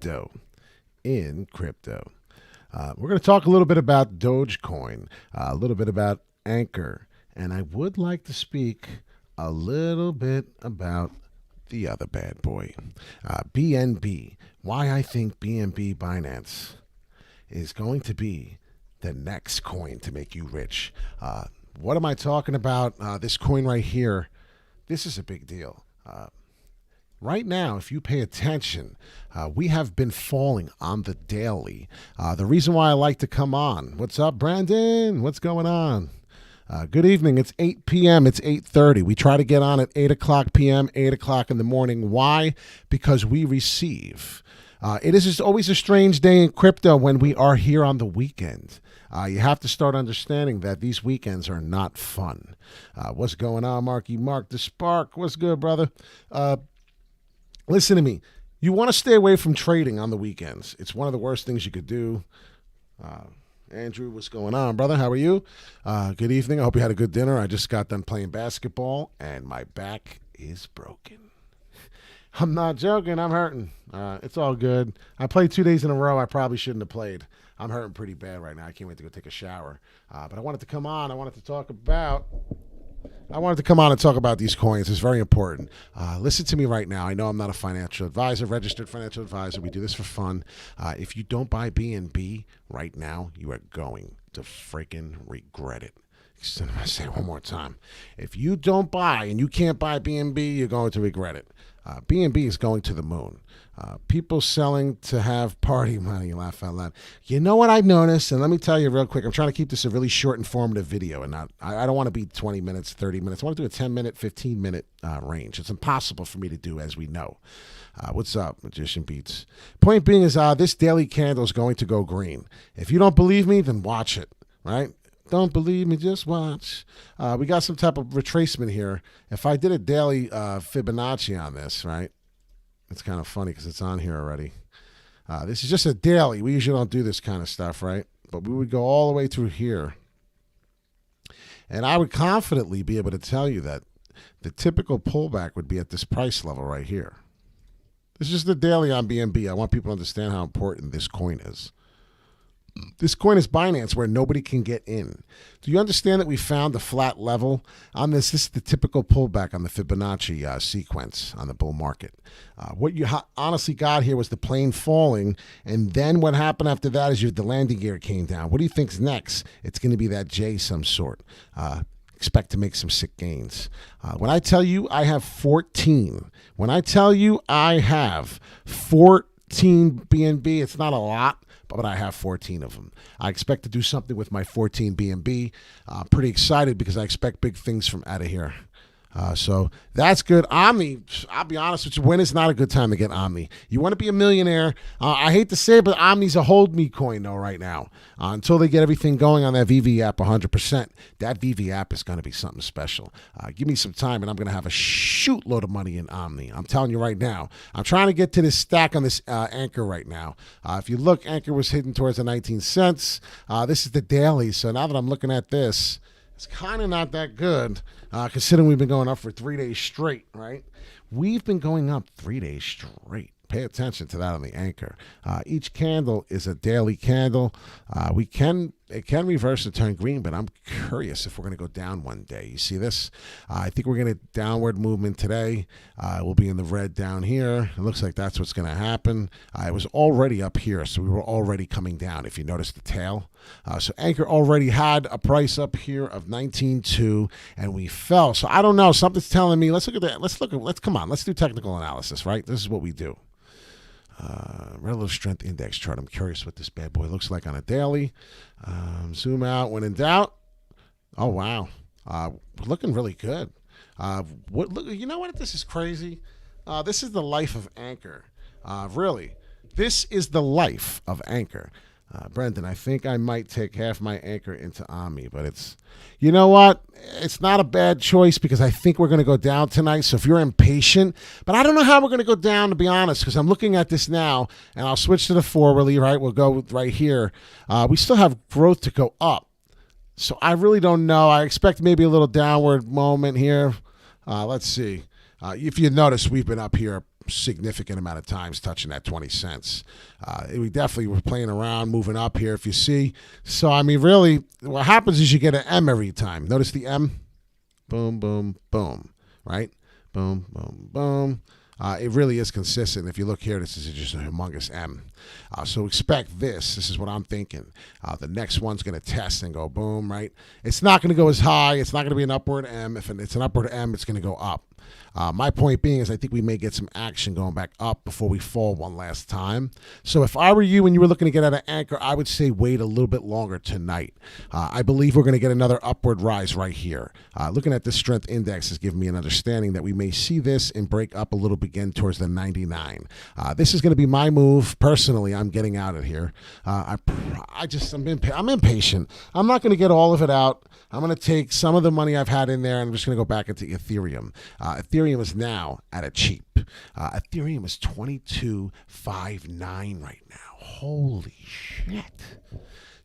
crypto. We're going to talk a little bit about Doge Coin, a little bit about Anchor, and I would like to speak a little bit about the other bad boy, BNB. Why I think BNB Binance is going to be the next coin to make you rich. What am I talking about? This coin right here, this is a big deal. Right now, if you pay attention, we have been falling on the daily. The reason why I like to come on. What's up, Brandon? What's going on? Good evening. It's 8 p.m. It's 8:30. We try to get on at 8 o'clock p.m., 8 o'clock in the morning. Why? Because we receive. It is just always a strange day in crypto when we are here on the weekend. You have to start understanding that these weekends are not fun. What's going on, Marky Mark the Spark? What's good, brother? Listen to me. You want to stay away from trading on the weekends. It's one of the worst things you could do. Andrew, what's going on, brother? How are you? Good evening. I hope you had a good dinner. I just got done playing basketball, and my back is broken. I'm not joking. I'm hurting. It's all good. I played 2 days in a row. I probably shouldn't have played. I'm hurting pretty bad right now. I can't wait to go take a shower. But I wanted to come on. I wanted to come on and talk about these coins. It's very important. Listen to me right now. I know I'm not a financial advisor, registered financial advisor. We do this for fun. If you don't buy BNB right now, you are going to freaking regret it. I'm going to say it one more time. If you don't buy and you can't buy BNB, you're going to regret it. BNB is going to the moon. People selling to have party money, laugh out loud. You know what I've noticed, and let me tell you real quick, I'm trying to keep this a really short, informative video, and I don't want to be 20 minutes, 30 minutes. I want to do a 10-minute, 15-minute range. It's impossible for me to do, as we know. What's up, Magician Beats? Point being is this daily candle is going to go green. If you don't believe me, then watch it, right? Don't believe me, just watch. We got some type of retracement here. If I did a daily Fibonacci on this, right? It's kind of funny because it's on here already. This is just a daily. We usually don't do this kind of stuff, right? But we would go all the way through here. And I would confidently be able to tell you that the typical pullback would be at this price level right here. This is just the daily on BNB. I want people to understand how important this coin is. This coin is Binance, where nobody can get in. Do you understand that we found the flat level on this? This is the typical pullback on the Fibonacci sequence on the bull market. What you honestly got here was the plane falling, and then what happened after that is the landing gear came down. What do you think's next? It's going to be that J some sort. Expect to make some sick gains. When I tell you I have 14, when I tell you I have 14 BNB, it's not a lot, but I have 14 of them. I expect to do something with my 14 BNB. Pretty excited because I expect big things from out of here. So that's good. Omni, I'll be honest with you, when is not a good time to get Omni? You want to be a millionaire. I hate to say it, but Omni's a hold me coin though right now. Until they get everything going on that VV app 100%, that VV app is going to be something special. Give me some time and I'm going to have a shoot load of money in Omni. I'm telling you right now. I'm trying to get to this stack on this Anchor right now. If you look, Anchor was hitting towards the 19 cents. This is the daily. So now that I'm looking at this, it's kind of not that good, considering we've been going up for 3 days straight, right? We've been going up 3 days straight. Pay attention to that on the Anchor. Each candle is a daily candle. It can reverse and turn green, but I'm curious if we're going to go down one day. You see this? I think we're going to downward movement today. We'll be in the red down here. It looks like that's what's going to happen. It was already up here, so we were already coming down, if you notice the tail. So Anchor already had a price up here of 19.2, and we fell. So I don't know. Something's telling me, let's look at that. Come on. Let's do technical analysis, right? This is what we do. Relative strength index chart. I'm curious what this bad boy looks like on a daily. Zoom out when in doubt. Oh wow, looking really good. You know what? This is crazy. This is the life of Anchor. Really, this is the life of Anchor. Brendan, I think I might take half my Anchor into Omni, but it's, you know what? It's not a bad choice because I think we're going to go down tonight. So if you're impatient, but I don't know how we're going to go down, to be honest, because I'm looking at this now, and I'll switch to the forwardly, right? We'll go right here. We still have growth to go up. So I really don't know. I expect maybe a little downward moment here. Let's see. If you notice, we've been up here a significant amount of times touching that 20 cents. We definitely were playing around, moving up here, if you see. So, I mean, really, what happens is you get an M every time. Notice the M? Boom, boom, boom, right? Boom, boom, boom. It really is consistent. If you look here, this is just a humongous M. So expect this. This is what I'm thinking. The next one's going to test and go boom, right? It's not going to go as high. It's not going to be an upward M. If it's an upward M, it's going to go up. My point being is I think we may get some action going back up before we fall one last time. So if I were you and you were looking to get out of Anchor, I would say wait a little bit longer tonight. I believe we're going to get another upward rise right here. Looking at the strength index has given me an understanding that we may see this and break up a little bit again towards the 99. This is going to be my move. Personally, I'm getting out of here. I'm impatient. I'm not going to get all of it out. I'm going to take some of the money I've had in there and I'm just going to go back into Ethereum. Ethereum is now at a cheap. Ethereum is 22.59 right now. Holy shit.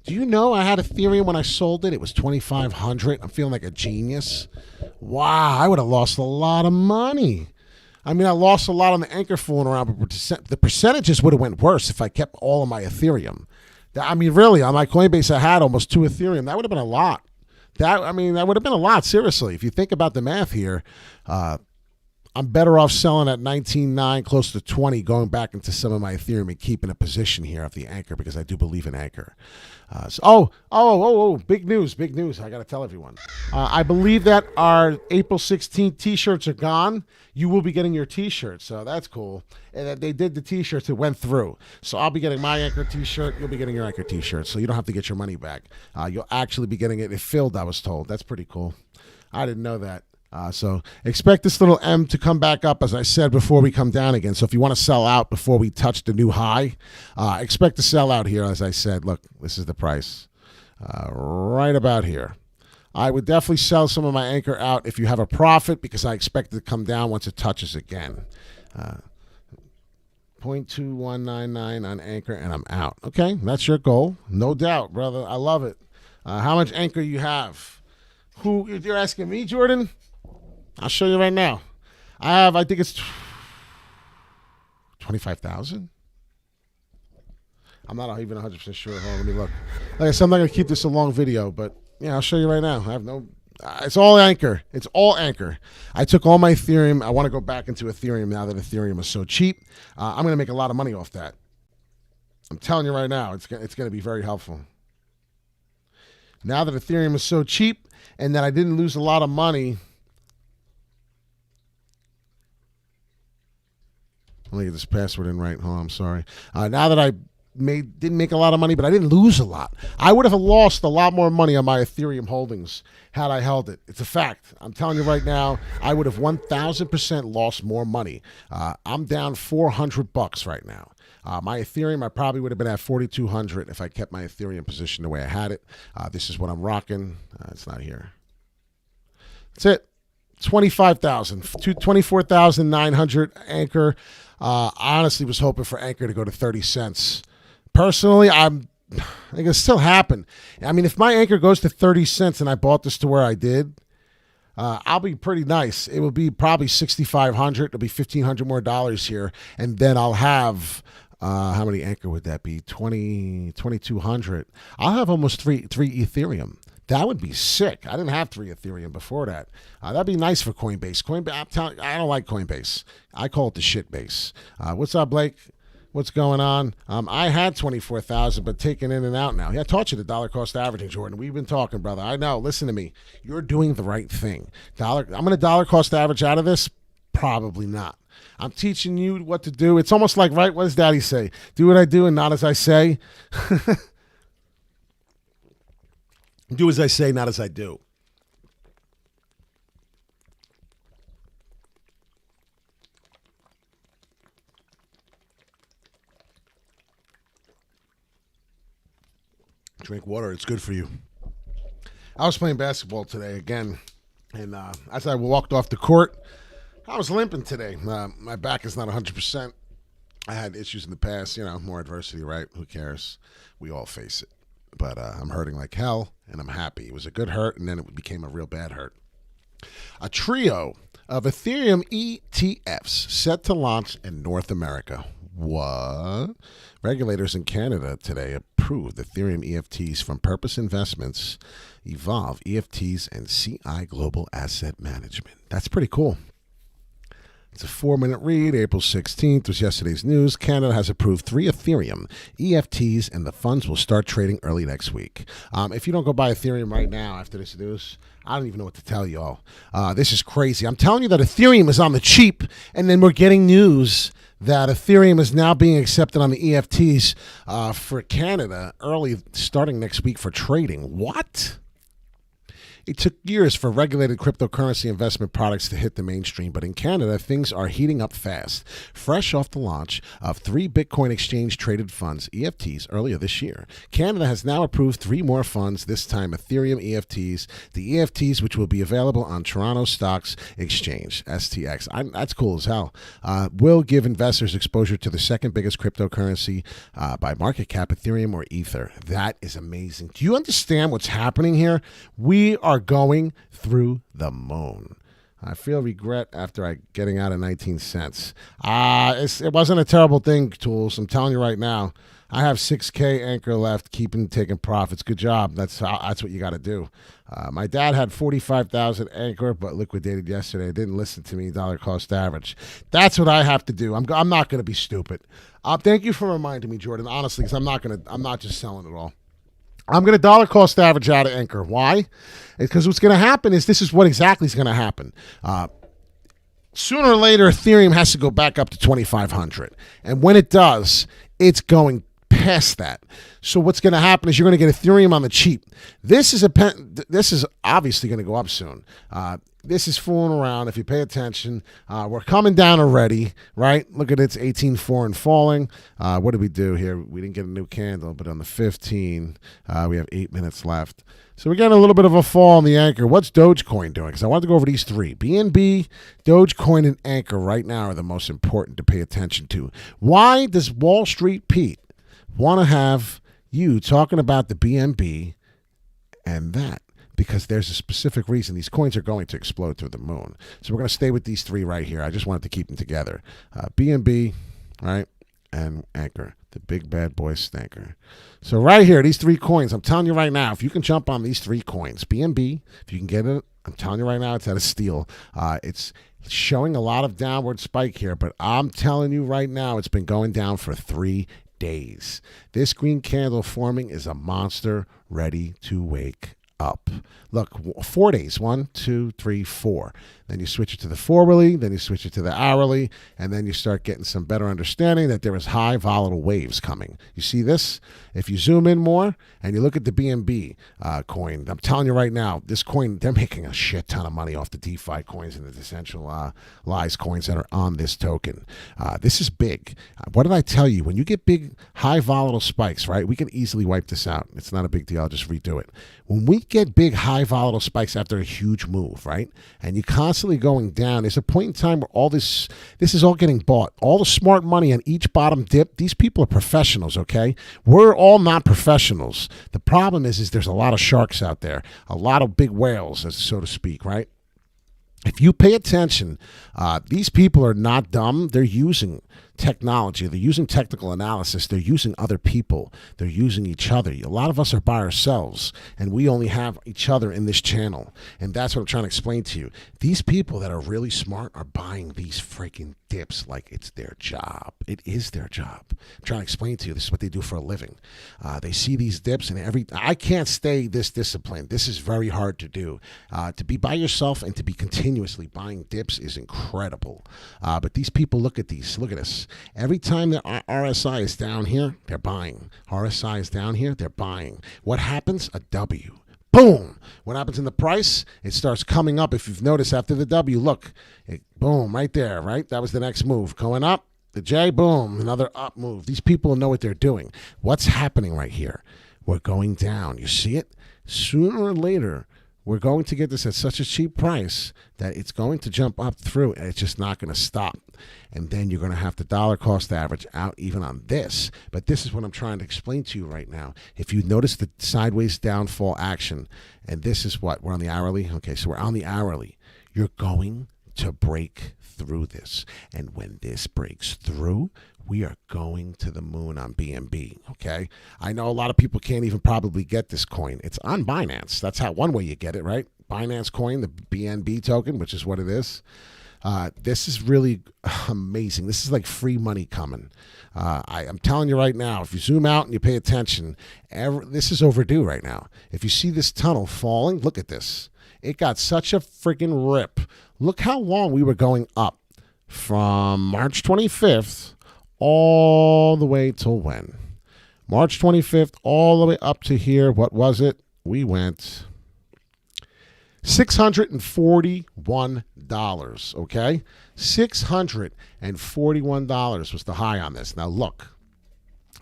Do you know I had Ethereum when I sold it? It was 2,500. I'm feeling like a genius. Wow, I would have lost a lot of money. I mean, I lost a lot on the Anchor fooling around, but the percentages would have went worse if I kept all of my Ethereum. I mean, really, on my Coinbase, I had almost 2 Ethereum. That would have been a lot. That would have been a lot, seriously. If you think about the math here, I'm better off selling at 19.9, close to 20, going back into some of my Ethereum and keeping a position here of the Anchor because I do believe in Anchor. Big news. I got to tell everyone. I believe that our April 16th T-shirts are gone. You will be getting your T-shirts, so that's cool. And that they did the T-shirts, it went through. So I'll be getting my Anchor T-shirt. You'll be getting your Anchor T-shirt, so you don't have to get your money back. You'll actually be getting it filled, I was told. That's pretty cool. I didn't know that. So expect this little M to come back up, as I said, before we come down again. So if you want to sell out before we touch the new high, expect to sell out here, as I said. Look, this is the price right about here. I would definitely sell some of my Anchor out if you have a profit because I expect it to come down once it touches again. 0.2199 on Anchor, and I'm out. Okay, that's your goal. No doubt, brother. I love it. How much Anchor you have? Who you're asking me, Jordan? I'll show you right now. I think it's 25,000. I'm not even 100% sure. Hold on, let me look. Like I said, I'm not going to keep this a long video, but yeah, I'll show you right now. I have no. It's all Anchor. It's all Anchor. I took all my Ethereum. I want to go back into Ethereum now that Ethereum is so cheap. I'm going to make a lot of money off that. I'm telling you right now, it's going to be very helpful. Now that Ethereum is so cheap and that I didn't lose a lot of money. Let me get this password in right. I'm sorry. Now that I didn't make a lot of money, but I didn't lose a lot. I would have lost a lot more money on my Ethereum holdings had I held it. It's a fact. I'm telling you right now, I would have 1,000% lost more money. I'm down $400 right now. My Ethereum, I probably would have been at 4,200 if I kept my Ethereum position the way I had it. This is what I'm rocking. It's not here. That's it. 25,000 to 24,900 Anchor. I honestly was hoping for Anchor to go to 30 cents. Personally, I think it'll still happen. I mean, if my Anchor goes to 30 cents and I bought this to where I did, I'll be pretty nice. It will be probably 6,500. It'll be $1,500 more dollars here. And then I'll have, how many Anchor would that be? 2,200. I'll have almost three Ethereum. That would be sick. I didn't have 3 Ethereum before that. That'd be nice for Coinbase. I don't like Coinbase. I call it the shit base. What's up, Blake? What's going on? I had 24,000, but taken in and out now. Yeah, I taught you the dollar cost averaging, Jordan. We've been talking, brother. I know. Listen to me. You're doing the right thing. I'm going to dollar cost average out of this? Probably not. I'm teaching you what to do. It's almost like, right, what does Daddy say? Do what I do and not as I say. Do as I say, not as I do. Drink water. It's good for you. I was playing basketball today again, and as I walked off the court, I was limping today. My back is not 100%. I had issues in the past, more adversity, right? Who cares? We all face it. But I'm hurting like hell, and I'm happy. It was a good hurt, and then it became a real bad hurt. A trio of Ethereum ETFs set to launch in North America. What? Regulators in Canada today approved Ethereum EFTs from Purpose Investments, Evolve EFTs, and CI Global Asset Management. That's pretty cool. It's a 4-minute read. April 16th was yesterday's news. Canada has approved 3 Ethereum EFTs, and the funds will start trading early next week. If you don't go buy Ethereum right now after this news, I don't even know what to tell you all. This is crazy. I'm telling you that Ethereum is on the cheap, and then we're getting news that Ethereum is now being accepted on the EFTs for Canada early, starting next week for trading. What? It took years for regulated cryptocurrency investment products to hit the mainstream, but in Canada, things are heating up fast. Fresh off the launch of 3 Bitcoin exchange-traded funds, EFTs, earlier this year, Canada has now approved 3 more funds, this time Ethereum EFTs, the EFTs which will be available on Toronto Stocks Exchange, STX. That's cool as hell. Will give investors exposure to the second biggest cryptocurrency by market cap, Ethereum or Ether. That is amazing. Do you understand what's happening here? We are going through the moon. I feel regret after getting out of 19 cents. It wasn't a terrible thing, Tools. I'm telling you right now. I have 6K anchor left, taking profits. Good job. That's what you got to do. My dad had 45,000 anchor, but liquidated yesterday. Didn't listen to me. Dollar cost average. That's what I have to do. I'm not going to be stupid. Thank you for reminding me, Jordan. Honestly, because I'm not just selling it all. I'm going to dollar cost average out of Anchor. Why? Because what's going to happen is this is what exactly is going to happen. Sooner or later, Ethereum has to go back up to 2,500. And when it does, it's going past that. So what's going to happen is you're going to get Ethereum on the cheap. This is obviously going to go up soon. This is fooling around. If you pay attention, we're coming down already, right? Look at it's 18.4 and falling. What did we do here? We didn't get a new candle, but on the 15, we have 8 minutes left. So we're getting a little bit of a fall on the anchor. What's DOGE COIN doing? Because I wanted to go over these 3. BNB, DOGE COIN, and Anchor right now are the most important to pay attention to. Why does Wall Street Pete want to have you talking about the BNB and that? Because there's a specific reason these coins are going to explode through the moon. So we're going to stay with these 3 right here. I just wanted to keep them together. BNB, right, and Anchor, the big bad boy stinker. So right here, these 3 coins, I'm telling you right now, if you can jump on these 3 coins, BNB, if you can get it, I'm telling you right now, it's at a steal. It's showing a lot of downward spike here, but I'm telling you right now, it's been going down for 3 days. This green candle forming is a monster ready to wake up. Look, 4 days. 1, 2, 3, 4. Then you switch it to the 4-weekly, then you switch it to the hourly, and then you start getting some better understanding that there is high volatile waves coming. You see this? If you zoom in more and you look at the BNB coin, I'm telling you right now, this coin, they're making a shit ton of money off the DeFi coins and the decentralized coins that are on this token. This is big. What did I tell you? When you get big, high volatile spikes, right, we can easily wipe this out. It's not a big deal. I'll just redo it. When we get big, high volatile spikes after a huge move, right, and you constantly going down, there's a point in time where all this is all getting bought. All the smart money on each bottom dip, these people are professionals, okay? We're all not professionals. The problem is there's a lot of sharks out there, a lot of big whales, so to speak, right? If you pay attention, these people are not dumb. They're using technology. They're using technical analysis. They're using other people. They're using each other. A lot of us are by ourselves, and we only have each other in this channel. And that's what I'm trying to explain to you. These people that are really smart are buying these freaking dips like it's their job. It is their job. I'm trying to explain to you, this is what they do for a living. They see these dips, and I can't stay this disciplined. This is very hard to do. To be by yourself and to be continuously buying dips is incredible. But these people, look at these. Look at this. Every time the RSI is down here, they're buying. RSI is down here, they're buying. What happens? A W. Boom. What happens in the price? It starts coming up. If you've noticed after the W, look, boom, right there, right? That was the next move. Going up, the J, boom, another up move. These people know what they're doing. What's happening right here? We're going down. You see it? Sooner or later, we're going to get this at such a cheap price that it's going to jump up through, and it's just not going to stop. And then you're going to have the dollar cost average out even on this. But this is what I'm trying to explain to you right now. If you notice the sideways downfall action, and this is what? We're on the hourly? Okay, so we're on the hourly. You're going to break through this. And when this breaks through, we are going to the moon on BNB, okay? I know a lot of people can't even probably get this coin. It's on Binance. That's how one way you get it, right? Binance coin, the BNB token, which is what it is. This is really amazing. This is like free money coming. I'm telling you right now, if you zoom out and you pay attention, this is overdue right now. If you see this tunnel falling, look at this. It got such a freaking rip. Look how long we were going up from March 25th all the way till when? March 25th all the way up to here. What was it? We went $641, okay? $641 was the high on this. Now look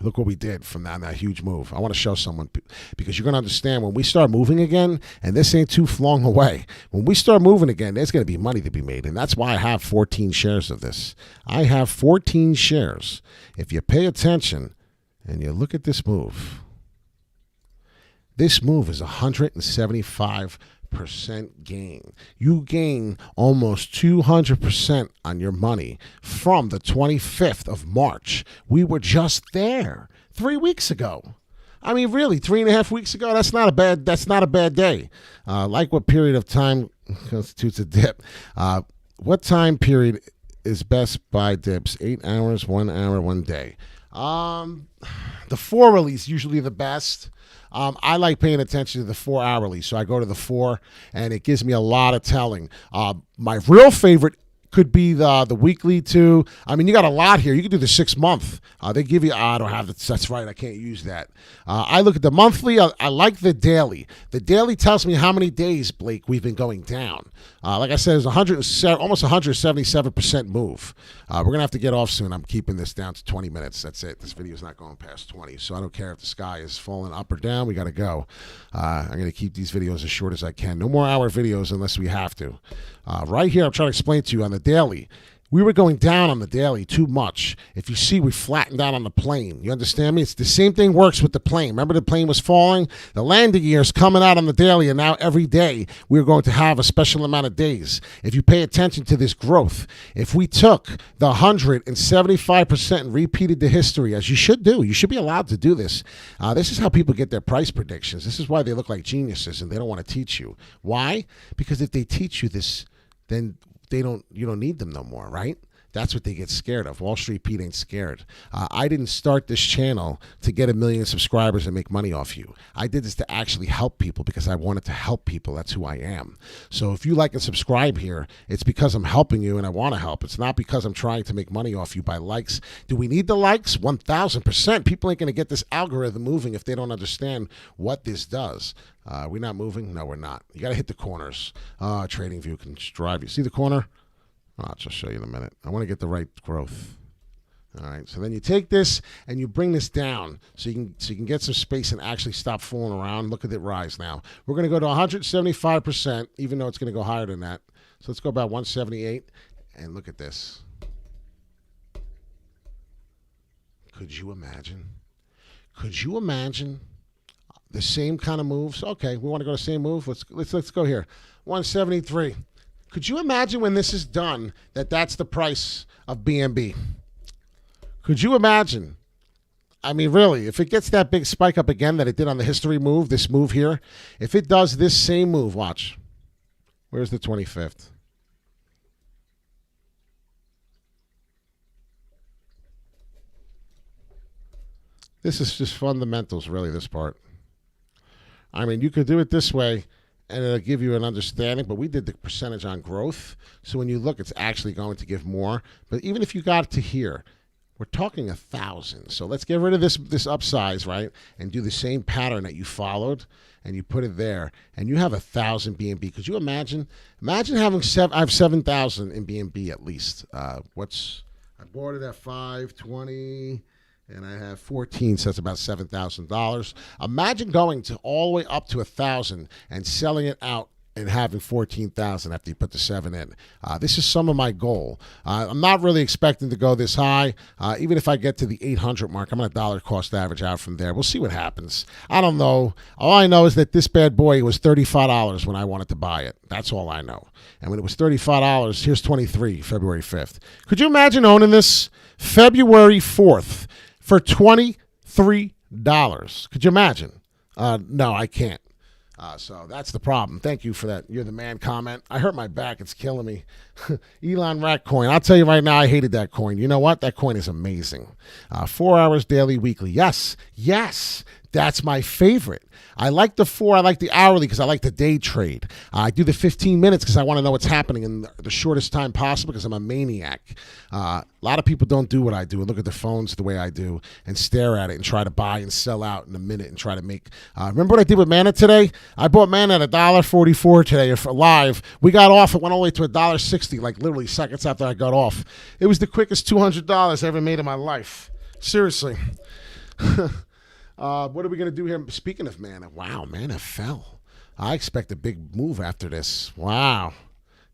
what we did from that huge move. I want to show someone, because you're going to understand when we start moving again, and this ain't too long away. When we start moving again, there's going to be money to be made, and that's why I have 14 shares of this. I have 14 shares. If you pay attention and you look at this move is 175% gain. You gain almost 200% on your money from the 25th of March. We were just there 3 weeks ago. I mean, really, 3.5 weeks ago. That's not a bad day. Like what period of time constitutes a dip? What time period is best buy dips? 8 hours, 1 hour, 1 day. The 4 hourly is usually the best. I like paying attention to the 4 hourly, so I go to the 4, and it gives me a lot of telling. My real favorite could be the weekly too. I mean, you got a lot here. You can do the 6 month. They give you, I don't have it. That's right. I can't use that. I look at the monthly. I like the daily. The daily tells me how many days, Blake, we've been going down. Like I said, it's almost 177% move. We're going to have to get off soon. I'm keeping this down to 20 minutes. That's it. This video is not going past 20, so I don't care if the sky is falling up or down. We got to go. I'm going to keep these videos as short as I can. No more hour videos unless we have to. Right here, I'm trying to explain to you on the daily. We were going down on the daily too much. If you see, we flattened out on the plane. You understand me? It's the same thing works with the plane. Remember the plane was falling? The landing gear is coming out on the daily, and now every day we're going to have a special amount of days. If you pay attention to this growth, if we took the 175% and repeated the history, as you should do, you should be allowed to do this. This is how people get their price predictions. This is why they look like geniuses, and they don't want to teach you. Why? Because if they teach you this, then you don't need them no more, right? That's what they get scared of. Wall Street Pete ain't scared. I didn't start this channel to get 1 million subscribers and make money off you. I did this to actually help people because I wanted to help people. That's who I am. So if you like and subscribe here, it's because I'm helping you and I want to help. It's not because I'm trying to make money off you by likes. Do we need the likes? 1,000%. People ain't going to get this algorithm moving if they don't understand what this does. We're not moving? No, we're not. You got to hit the corners. TradingView can drive you. See the corner? I'll just show you in a minute. I want to get the right growth. All right. So then you take this and you bring this down so you can get some space and actually stop fooling around. Look at it rise now. We're going to go to 175%, even though it's going to go higher than that. So let's go about 178 and look at this. Could you imagine? Could you imagine the same kind of moves? Okay, we want to go to the same move. Let's go here. 173. Could you imagine when this is done that's the price of BNB? Could you imagine? I mean, really, if it gets that big spike up again that it did on the history move, this move here, if it does this same move, watch. Where's the 25th? This is just fundamentals, really, this part. I mean, you could do it this way, and it'll give you an understanding, but we did the percentage on growth. So when you look, it's actually going to give more. But even if you got to here, we're talking 1,000. So let's get rid of this upsize, right? And do the same pattern that you followed, and you put it there, and you have 1,000 BNB. Could you imagine? Imagine having I have 7,000 in BNB at least. I bought it at 520. And I have 14, so that's about $7,000. Imagine going to all the way up to 1,000 and selling it out and having 14,000 after you put the 7 in. This is some of my goal. I'm not really expecting to go this high. Even if I get to the 800 mark, I'm going to dollar cost average out from there. We'll see what happens. I don't know. All I know is that this bad boy was $35 when I wanted to buy it. That's all I know. And when it was $35, here's 23, February 5th. Could you imagine owning this February 4th for $23? Could you imagine? No, I can't. So that's the problem. Thank you for that. You're the man comment. I hurt my back. It's killing me. Elon Rat coin. I'll tell you right now, I hated that coin. You know what? That coin is amazing. 4 hours daily, weekly. Yes. That's my favorite. I like the 4. I like the hourly because I like the day trade. I do the 15 minutes because I want to know what's happening in the shortest time possible because I'm a maniac. A lot of people don't do what I do and look at their phones the way I do and stare at it and try to buy and sell out in a minute and try to make. Remember what I did with Mana today? I bought Mana at $1.44 today for live. We got off. It went all the way to $1.60, like literally seconds after I got off. It was the quickest $200 I ever made in my life. Seriously. What are we going to do here? Speaking of Mana, wow, Mana fell. I expect a big move after this. Wow.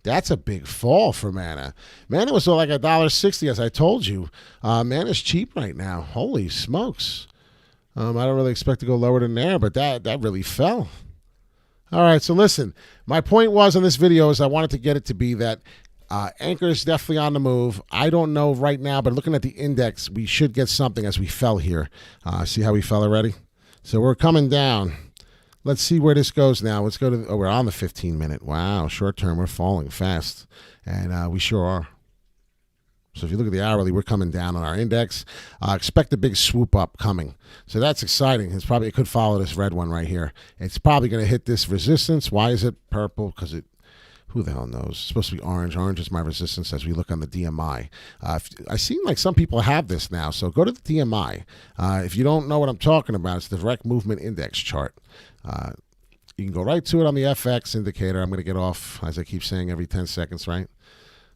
That's a big fall for Mana. Mana was like $1.60, as I told you. Mana's cheap right now. Holy smokes. I don't really expect to go lower than there, but that really fell. All right, so listen. My point was on this video is I wanted to get it to be that Anchor is definitely on the move. I don't know right now, but looking at the index, we should get something as we fell here. See how we fell already? So we're coming down. Let's see where this goes now. Let's go to, we're on the 15-minute. Wow, short term, we're falling fast. And we sure are. So if you look at the hourly, we're coming down on our index. Expect a big swoop up coming. So that's exciting. It could follow this red one right here. It's probably going to hit this resistance. Why is it purple? Because who the hell knows? It's supposed to be orange. Orange is my resistance as we look on the DMI. I seem like some people have this now, so go to the DMI. If you don't know what I'm talking about, it's the direct movement index chart. You can go right to it on the FX indicator. I'm going to get off, as I keep saying, every 10 seconds, right?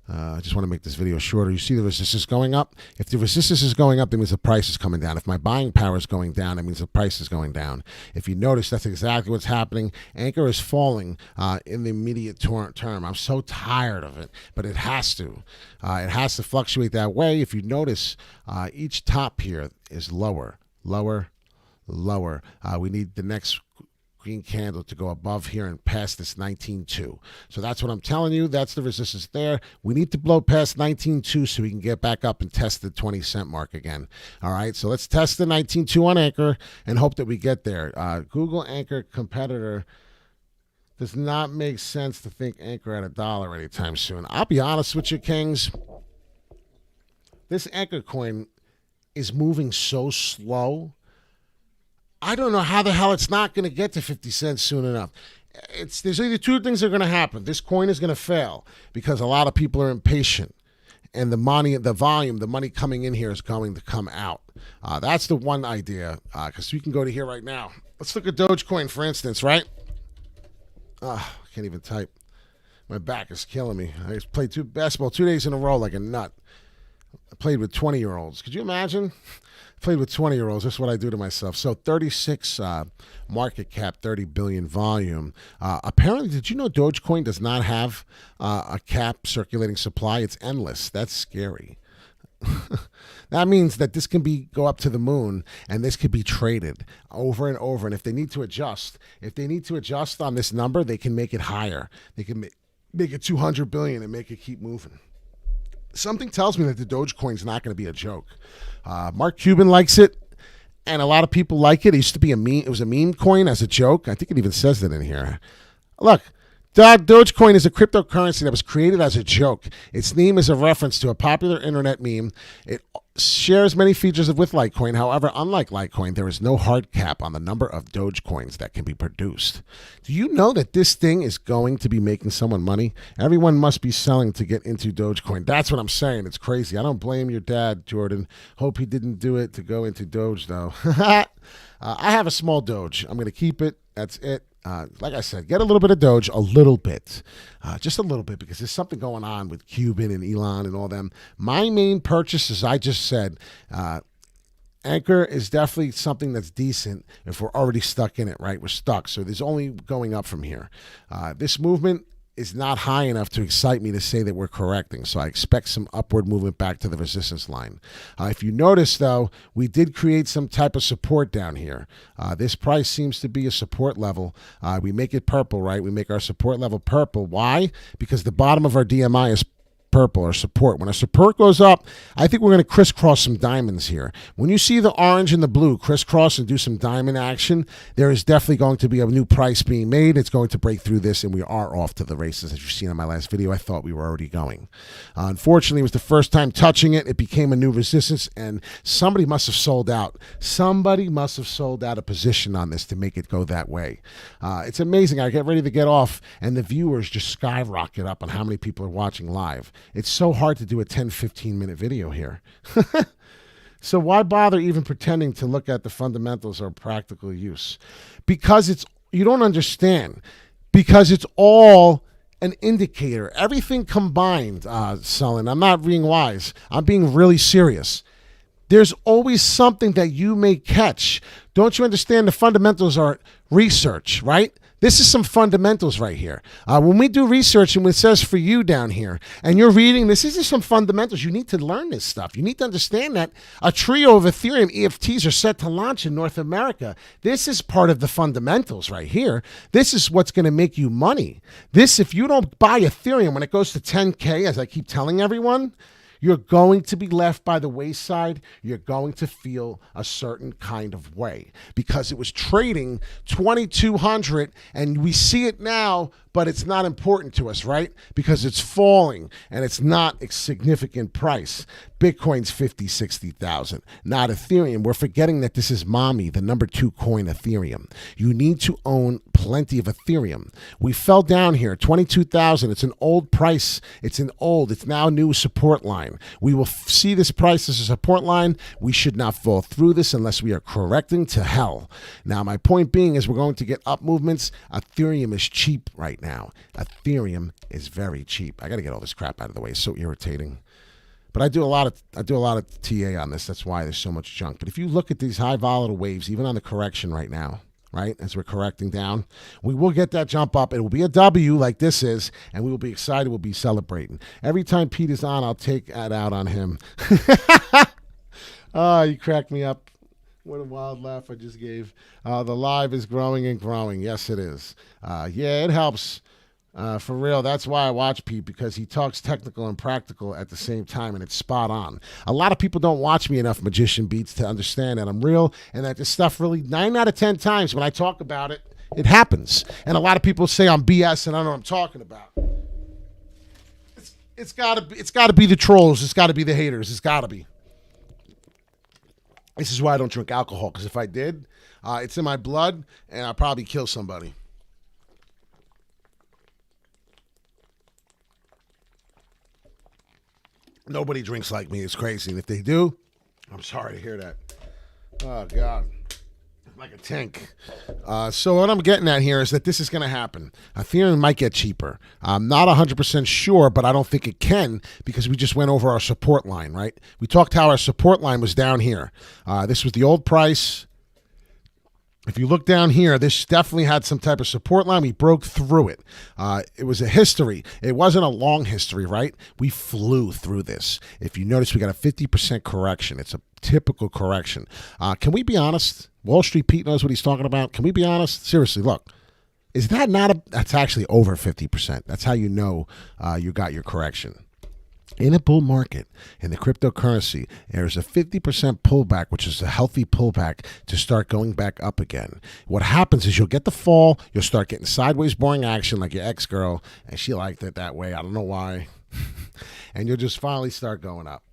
I just want to make this video shorter. You see the resistance going up? If the resistance is going up, that means the price is coming down. If my buying power is going down, that means the price is going down. If you notice, that's exactly what's happening. Anchor is falling in the immediate term. I'm so tired of it, but it has to. It has to fluctuate that way. If you notice, each top here is lower, lower, lower. We need the next green candle to go above here and past this 19.2. So that's what I'm telling you. That's the resistance there. We need to blow past 19.2 so we can get back up and test the 20-cent mark again. All right, so let's test the 19.2 on Anchor and hope that we get there. Google Anchor competitor. Does not make sense to think Anchor at $1 anytime soon. I'll be honest with you, Kings. This Anchor coin is moving so slow. I don't know how the hell it's not going to get to 50 cents soon enough. There's either two things that are going to happen. This coin is going to fail because a lot of people are impatient, and the money, the volume, the money coming in here is going to come out. That's the one idea, because we can go to here right now. Let's look at Dogecoin, for instance, right? I can't even type. My back is killing me. I played basketball 2 days in a row like a nut. I played with 20-year-olds. Could you imagine? Played with 20-year-olds. That's what I do to myself. So 36 market cap, 30 billion volume. Apparently, did you know Dogecoin does not have a cap circulating supply? It's endless. That's scary. That means that this can go up to the moon, and this could be traded over and over. And if they need to adjust, on this number, they can make it higher. They can make it 200 billion and make it keep moving. Something tells me that the Dogecoin is not going to be a joke. Mark Cuban likes it, and a lot of people like it. It used to be a meme. It was a meme coin as a joke. I think it even says that in here. Look, Dogecoin is a cryptocurrency that was created as a joke. Its name is a reference to a popular internet meme. It shares many features with Litecoin. However, unlike Litecoin, there is no hard cap on the number of Dogecoins that can be produced. Do you know that this thing is going to be making someone money? Everyone must be selling to get into Dogecoin. That's what I'm saying. It's crazy. I don't blame your dad, Jordan. Hope he didn't do it to go into Doge, though. I have a small Doge. I'm going to keep it. That's it. Like I said, get a little bit of Doge, a little bit, just a little bit, because there's something going on with Cuban and Elon and all them. My main purchase, as I just said, Anchor is definitely something that's decent if we're already stuck in it, right? We're stuck. So there's only going up from here. This movement is not high enough to excite me to say that we're correcting. So I expect some upward movement back to the resistance line. If you notice, though, we did create some type of support down here. This price seems to be a support level. We make it purple, right? We make our support level purple. Why? Because the bottom of our DMI is purple or support. When our support goes up, I think we're going to crisscross some diamonds here. When you see the orange and the blue crisscross and do some diamond action, there is definitely going to be a new price being made. It's going to break through this, and we are off to the races. As you've seen in my last video, I thought we were already going. Unfortunately, it was the first time touching it. It became a new resistance, and somebody must have sold out. Somebody must have sold out a position on this to make it go that way. It's amazing. I get ready to get off, and the viewers just skyrocket up on how many people are watching live. It's so hard to do a 10, 15-minute video here. So why bother even pretending to look at the fundamentals or practical use? Because you don't understand. Because it's all an indicator. Everything combined, Sullen. I'm not being wise. I'm being really serious. There's always something that you may catch. Don't you understand? The fundamentals are research, right? This is some fundamentals right here. When we do research and it says for you down here, and you're reading, this is some fundamentals. You need to learn this stuff. You need to understand that a trio of Ethereum EFTs are set to launch in North America. This is part of the fundamentals right here. This is what's going to make you money. This, if you don't buy Ethereum when it goes to 10K, as I keep telling everyone, you're going to be left by the wayside. You're going to feel a certain kind of way because it was trading 2,200 and we see it now, but it's not important to us, right? Because it's falling and it's not a significant price. Bitcoin's 50, 60,000, not Ethereum. We're forgetting that this is mommy, the number 2 coin, Ethereum. You need to own plenty of Ethereum. We fell down here, 22,000. It's an old price. It's now a new support line. We will see this price as a support line. We should not fall through this unless we are correcting to hell. Now, my point being is we're going to get up movements. Ethereum is cheap right now. Ethereum is very cheap. I got to get all this crap out of the way. It's so irritating. But I do a lot of TA on this. That's why there's so much junk. But if you look at these high volatile waves, even on the correction right now, right, as we're correcting down, we will get that jump up. It will be a W like this is, and we will be excited. We'll be celebrating. Every time Pete is on, I'll take that out on him. Oh, you cracked me up. What a wild laugh I just gave. The live is growing and growing. Yes, it is. Yeah, it helps. For real, that's why I watch Pete, because he talks technical and practical at the same time, and it's spot on. A lot of people don't watch me enough Magician Beats to understand that I'm real and that this stuff really, 9 out of 10 times when I talk about it, it happens. And a lot of people say I'm BS and I don't know what I'm talking about. It's gotta be the trolls. It's gotta be the haters. It's gotta be. This is why I don't drink alcohol, because if I did, it's in my blood and I'll probably kill somebody. Nobody drinks like me. It's crazy. And if they do, I'm sorry to hear that. Oh, God. Like a tank. So what I'm getting at here is that this is going to happen. Ethereum might get cheaper. I'm not 100% sure, but I don't think it can because we just went over our support line, right? We talked how our support line was down here. This was the old price. If you look down here, this definitely had some type of support line. We broke through it. It was a history. It wasn't a long history, right? We flew through this. If you notice, we got a 50% correction. It's a typical correction. Can we be honest? Wall Street Pete knows what he's talking about. Can we be honest? Seriously, look. Is that that's actually over 50%. That's how you know you got your correction. In a bull market, in the cryptocurrency, there's a 50% pullback, which is a healthy pullback to start going back up again. What happens is you'll get the fall, you'll start getting sideways boring action like your ex-girl, and she liked it that way. I don't know why. And you'll just finally start going up.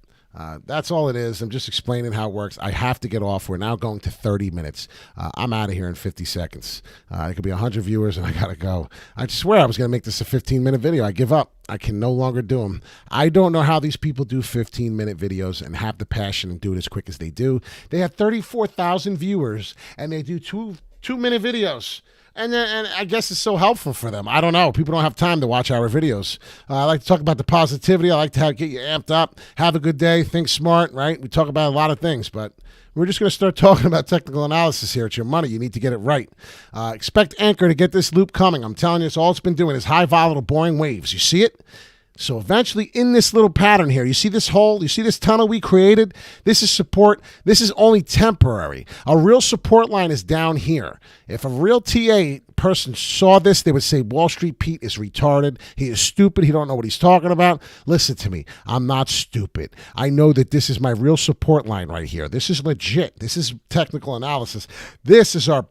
That's all it is. I'm just explaining how it works. I have to get off. We're now going to 30 minutes. I'm out of here in 50 seconds. It could be 100 viewers and I got to go. I swear I was going to make this a 15-minute video. I give up. I can no longer do them. I don't know how these people do 15-minute videos and have the passion and do it as quick as they do. They have 34,000 viewers and they do two-minute videos. And I guess it's so helpful for them. I don't know. People don't have time to watch our videos. I like to talk about the positivity. I like to get you amped up. Have a good day. Think smart, right? We talk about a lot of things, but We're just going to start talking about technical analysis here. It's your money. You need to get it right. Expect Anchor to get this loop coming. I'm telling you, it's all it's been doing is high volatile, boring waves. You see it? So eventually in this little pattern here, you see this hole, you see this tunnel we created? This is support. This is only temporary. A real support line is down here. If a real TA person saw this, they would say, Wall Street Pete is retarded. He is stupid. He don't know what he's talking about. Listen to me. I'm not stupid. I know that this is my real support line right here. This is legit. This is technical analysis. This is our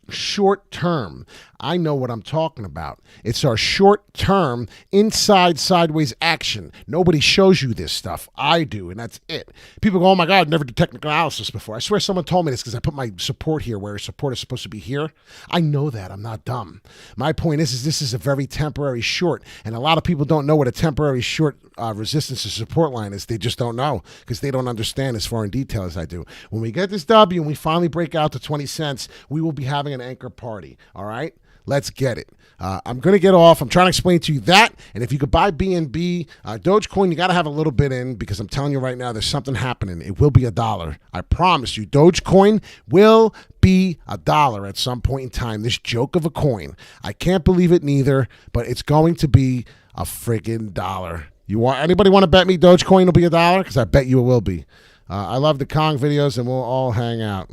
short term. I know what I'm talking about. It's our short-term inside sideways action. Nobody shows you this stuff. I do, and that's it. People go, oh my God, never did technical analysis before. I swear someone told me this because I put my support here where support is supposed to be here. I know that. I'm not dumb. My point is this is a very temporary short, and a lot of people don't know what a temporary short resistance to support line is. They just don't know because they don't understand as far in detail as I do. When we get this W and we finally break out to 20 cents, we will be having an anchor party, all right? Let's get it. I'm going to get off. I'm trying to explain to you that. And if you could buy BNB, Dogecoin, you got to have a little bit in because I'm telling you right now, there's something happening. It will be $1. I promise you. Dogecoin will be $1 at some point in time. This joke of a coin. I can't believe it neither, but it's going to be a friggin' dollar. Anybody want to bet me Dogecoin will be $1? Because I bet you it will be. I love the Kong videos, and we'll all hang out.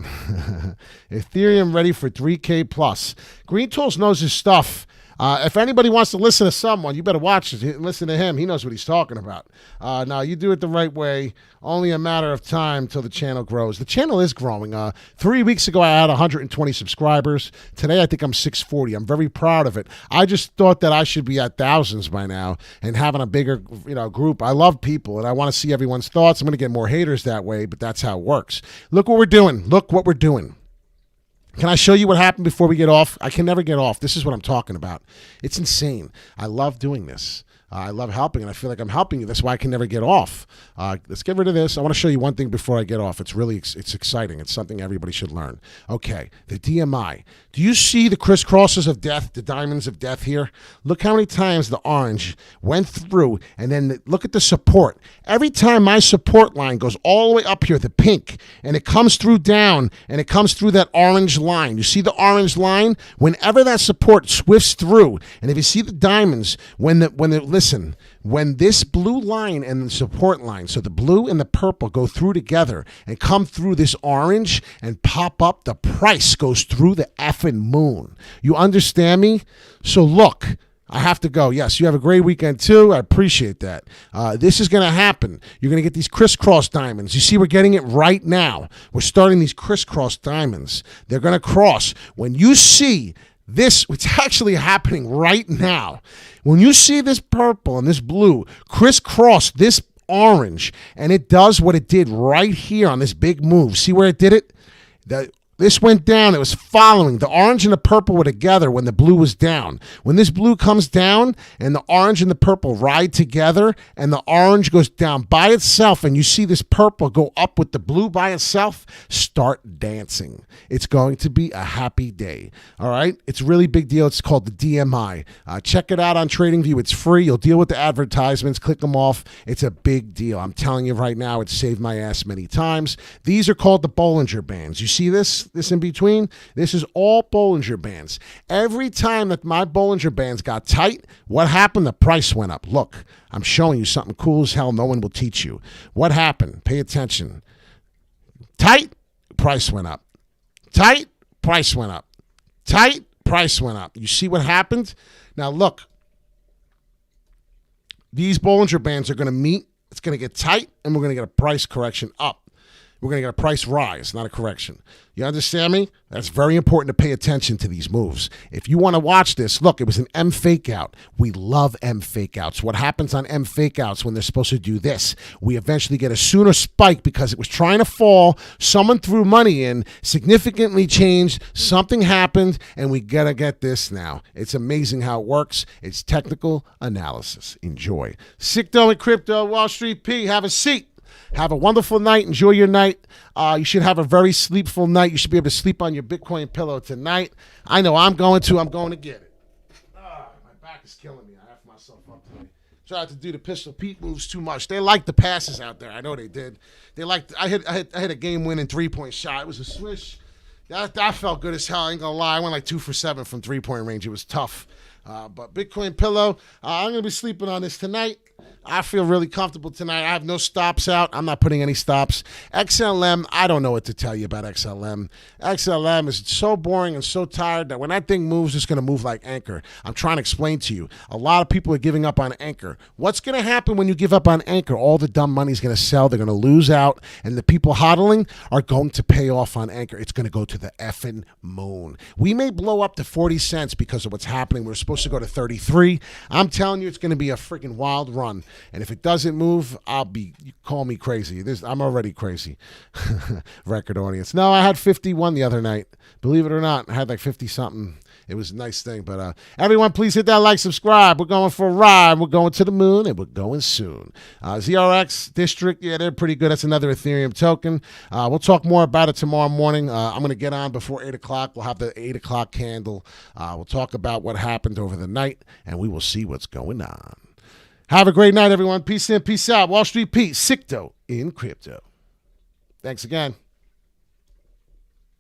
Ethereum ready for 3K plus. Green Tools knows his stuff. If anybody wants to listen to someone, you better watch it. Listen to him. He knows what he's talking about. Now, you do it the right way. Only a matter of time till the channel grows. The channel is growing. 3 weeks ago, I had 120 subscribers. Today, I think I'm 640. I'm very proud of it. I just thought that I should be at thousands by now and having a bigger group. I love people, and I want to see everyone's thoughts. I'm going to get more haters that way, but that's how it works. Look what we're doing. Look what we're doing. Can I show you what happened before we get off? I can never get off. This is what I'm talking about. It's insane. I love doing this. I love helping, and I feel like I'm helping you. That's why I can never get off. Let's get rid of this. I want to show you one thing before I get off. It's really it's exciting. It's something everybody should learn. Okay, the DMI. Do you see the crisscrosses of death, the diamonds of death here? Look how many times the orange went through, and then look at the support. Every time my support line goes all the way up here, the pink, and it comes through down, and it comes through that orange line. You see the orange line? Whenever that support swifts through, and if you see the diamonds, listen, when this blue line and the support line, so the blue and the purple go through together and come through this orange and pop up, the price goes through the effing moon. You understand me? So look, I have to go. Yes, you have a great weekend too. I appreciate that. This is going to happen. You're going to get these crisscross diamonds. You see, we're getting it right now. We're starting these crisscross diamonds. They're going to cross. When you see this, it's actually happening right now. When you see this purple and this blue crisscross this orange, and it does what it did right here on this big move. See where it did it? This went down. It was following. The orange and the purple were together when the blue was down. When this blue comes down and the orange and the purple ride together and the orange goes down by itself and you see this purple go up with the blue by itself, start dancing. It's going to be a happy day. All right? It's a really big deal. It's called the DMI. Check it out on TradingView. It's free. You'll deal with the advertisements. Click them off. It's a big deal. I'm telling you right now, it's saved my ass many times. These are called the Bollinger Bands. You see this in between? This is all Bollinger Bands. Every time that my Bollinger Bands got tight, what happened? The price went up. Look, I'm showing you something cool as hell no one will teach you. What happened? Pay attention. Tight, price went up. Tight, price went up. Tight, price went up. You see what happened? Now look, these Bollinger Bands are going to meet. It's going to get tight, and we're going to get a price correction up. We're going to get a price rise, not a correction. You understand me? That's very important to pay attention to these moves. If you want to watch this, look, it was an M fake out. We love M fake outs. What happens on M fake outs when they're supposed to do this? We eventually get a sooner spike because it was trying to fall. Someone threw money in, significantly changed, something happened, and we got to get this now. It's amazing how it works. It's technical analysis. Enjoy. Sicko and Crypto, Wall Street P, have a seat. Have a wonderful night. Enjoy your night. You should have a very sleepful night. You should be able to sleep on your Bitcoin pillow tonight. I know I'm going to. I'm going to get it. My back is killing me. I have myself up today. tried to do the Pistol Pete moves too much. They liked the passes out there. I know they did. They liked. I hit a game-winning 3-point shot. It was a swish. That felt good as hell. I ain't gonna lie. I went like 2 for 7 from 3-point range. It was tough. But Bitcoin Pillow, I'm gonna be sleeping on this tonight. I feel really comfortable tonight. I have no stops out. I'm not putting any stops. XLM, I don't know what to tell you about XLM. XLM is so boring and so tired that when that thing moves, it's going to move like Anchor. I'm trying to explain to you. A lot of people are giving up on Anchor. What's going to happen when you give up on Anchor? All the dumb money is going to sell. They're going to lose out. And the people hodling are going to pay off on Anchor. It's going to go to the effing moon. We may blow up to 40 cents because of what's happening. We're supposed to go to 33. I'm telling you, it's going to be a freaking wild run. And if it doesn't move, you call me crazy. I'm already crazy. Record audience. No, I had 51 the other night. Believe it or not, I had like 50 something. It was a nice thing. But everyone, please hit that like, subscribe. We're going for a ride. We're going to the moon, and we're going soon. ZRX District, yeah, they're pretty good. That's another Ethereum token. We'll talk more about it tomorrow morning. I'm going to get on before 8 o'clock. We'll have the 8 o'clock candle. We'll talk about what happened over the night, and we will see what's going on. Have a great night, everyone. Peace in, peace out. Wall Street Pete, Sicto in crypto. Thanks again.